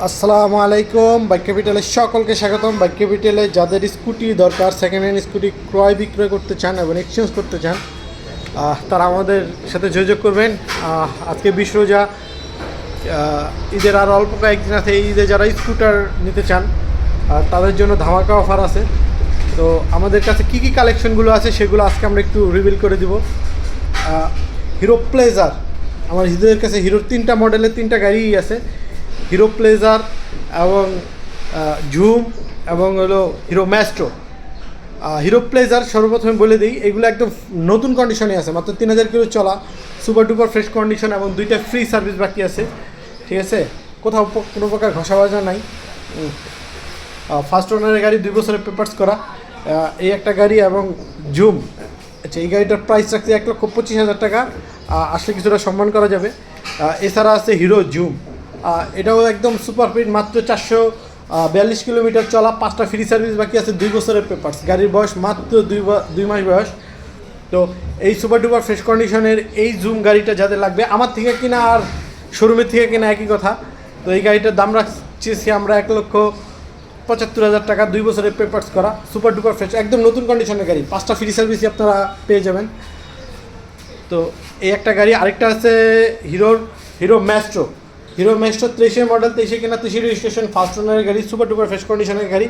আসসালামু আলাইকুম। বাইক ক্যাপিটালে সকলকে স্বাগতম। বাইক ক্যাপিটালে যাদের স্কুটি দরকার, সেকেন্ড হ্যান্ড স্কুটি ক্রয় বিক্রয় করতে চান এবং এক্সচেঞ্জ করতে চান, তারা আমাদের সাথে যোগাযোগ করবেন। আজকে বিশ্ব রোজা, ঈদের আরও অল্প কয়েকদিন আছে। এই ঈদে যারা স্কুটার নিতে চান তাদের জন্য ধামাকা অফার আছে। তো আমাদের কাছে কী কী কালেকশনগুলো আছে সেগুলো আজকে আমরা একটু রিভিল করে দিব। হিরো প্লেজার, আমার হিরোদের কাছে হিরোর 3টা মডেলের 3টা গাড়িই আছে। হিরো প্লেজার এবং ঝুম এবং হলো হিরো ম্যাস্ট্রো। হিরো প্লেজার সর্বপ্রথমে বলে দিই, এগুলো একদম নতুন কন্ডিশনে আছে, মাত্র 3000 কিলো চলা, সুপার ডুপার ফ্রেশ কন্ডিশন এবং 2টা ফ্রি সার্ভিস বাকি আছে। ঠিক আছে, কোথাও কোনো প্রকার ঘষা বাজা নাই। ফার্স্ট ওনারের গাড়ি, 2 বছরের পেপার্স করা এই একটা গাড়ি। এবং ঝুম, আচ্ছা, এই গাড়িটার প্রাইস রাখছে 1,25,000 টাকা, আসলে কিছুটা সম্মান করা যাবে। এছাড়া আছে হিরো ঝুম, এটাও একদম সুপার ফিট, মাত্র 442 কিলোমিটার চলা, 5টা ফ্রি সার্ভিস বাকি আছে, 2 বছরের পেপার্স। গাড়ির বয়স মাত্র 2 মাস বয়স। তো এই সুপার ডুপার ফ্রেশ কন্ডিশনের এই জুম গাড়িটা যাদের লাগবে, আমার থেকে কিনা আর শোরুমের থেকে কিনা একই কথা। তো এই গাড়িটার দাম রাখছি আমরা 1,75,000 টাকা, 2 বছরের পেপার্স করা, সুপার ডুপার ফ্রেশ, একদম নতুন কন্ডিশনের গাড়ি, 5টা ফ্রি সার্ভিসই আপনারা পেয়ে যাবেন। তো এই একটা গাড়ি। আরেকটা আছে hero Maestro. Hero Maestro 23 model, 23 কিনা 23 রেজিস্ট্রেশন, ফার্স্ট ওনারের গাড়ি, সুপার ডুপার ফ্রেশ কন্ডিশনের গাড়ি।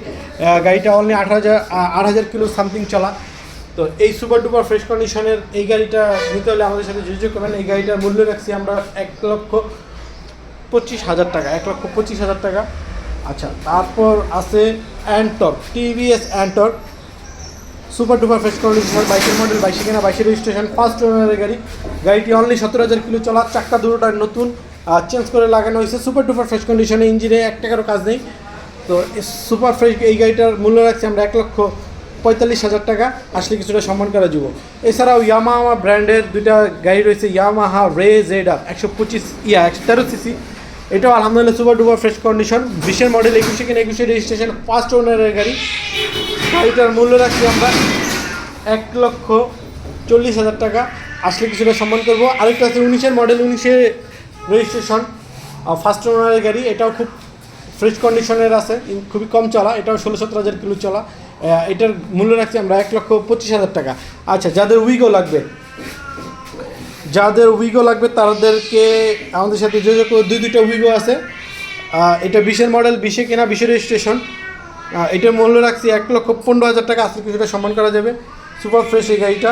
গাড়িটা অনলি 8,000 কিলো সামথিং চলা। তো এই সুপার ডুপার ফ্রেশ কন্ডিশনের এই গাড়িটা নিতে হলে আমাদের সাথে যোগাযোগ করবেন। এই গাড়িটার মূল্য রাখছি আমরা 1,25,000 টাকা, 1,25,000 টাকা। আচ্ছা, তারপর আছে Ntorq, TVS Ntorq, super duper fresh condition, 22 model, 22 কিনা 22 রেজিস্ট্রেশন, ফার্স্ট ওনারের গাড়ি। গাড়িটি অনলি 17,000 কিলো চলা, চাক্কা দুটোটার নতুন, চেঞ্জ করে লাগানো হয়েছে, সুপার ডুপার ফ্রেশ কন্ডিশনে, ইঞ্জিনে 1 টাকারও কাজ নেই। তো সুপার ফ্রেশ এই গাড়িটার মূল্য রাখছি আমরা 1,45,000 টাকা, আসলে কিছুটা সম্মান করা যাব। এছাড়াও ইয়ামাহা ব্র্যান্ডের 2টা গাড়ি রয়েছে, ইয়ামাহা রে জেড-আর 113 সিসি। এটাও আলহামদুলিল্লাহ super duper fresh condition, 20 model, 21 কিনা 21 রেজিস্ট্রেশন, ফার্স্ট ওনারের গাড়ি। গাড়িটার মূল্য রাখছি আমরা 1,40,000 টাকা, আসলে কিছুটা সম্মান করবো। আরেকটা আছে 19 মডেল, 19 রেজিস্ট্রেশন, ফার্স্ট ওনারের গাড়ি। এটাও খুব ফ্রেশ কন্ডিশনের আছে, খুবই কম চলা, এটাও 16-17 কিলো চলা। এটার মূল্য রাখছি আমরা 1,25,000 টাকা। আচ্ছা, যাদের উইগো লাগবে তাদেরকে আমাদের সাথে যোগাযোগ করে, 2টা উইগো আছে। এটা 20 মডেল, 20 কিনা 20 রেজিস্ট্রেশন। এটার মূল্য রাখছি 1,15,000 টাকা, আসলে কিছুটা সম্মান করা যাবে, সুপার ফ্রেশ এই গাড়িটা।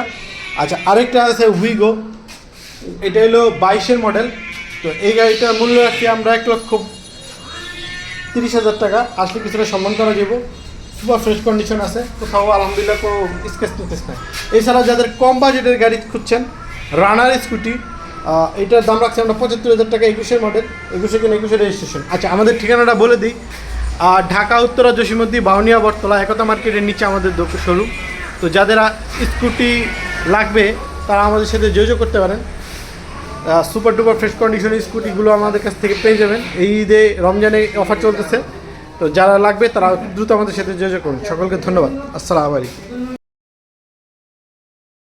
আচ্ছা, আরেকটা আছে উইগো, এটা হলো 22 মডেল। তো এই গাড়িটার মূল্য রাখছি আমরা 1,30,000 টাকা, আসলে কিছুটা সম্মান করা যাব, সুপার ফ্রেশ কন্ডিশন আছে, কোথাও আলহামদুলিল্লাহ কোনো স্কেচ টিকেচ নাই। এছাড়া যাদের কম বাজেটের গাড়ি খুঁজছেন, রানার স্কুটি, এইটার দাম রাখছি আমরা 75,000 টাকা, 21 মডেল, 21 কিনা 21 রেজিস্ট্রেশন। আচ্ছা, আমাদের ঠিকানাটা বলে দিই, ঢাকা উত্তরা জসীমউদ্দিন বাউনিয়া বটতলা, একতা মার্কেটের নিচে আমাদের শোরুম। তো যাদের স্কুটি লাগবে তারা আমাদের সাথে যোগাযোগ করতে পারেন। সুপার ডুপার ফ্রেশ কন্ডিশনের স্কুটিগুলো আমাদের কাছ থেকে পেয়ে যাবেন। এই ঈদে রমজানে অফার চলতেছে, তো যারা লাগবে তারা দ্রুত আমাদের সাথে যোগাযোগ করুন। সকলকে ধন্যবাদ। আসসালামু আলাইকুম।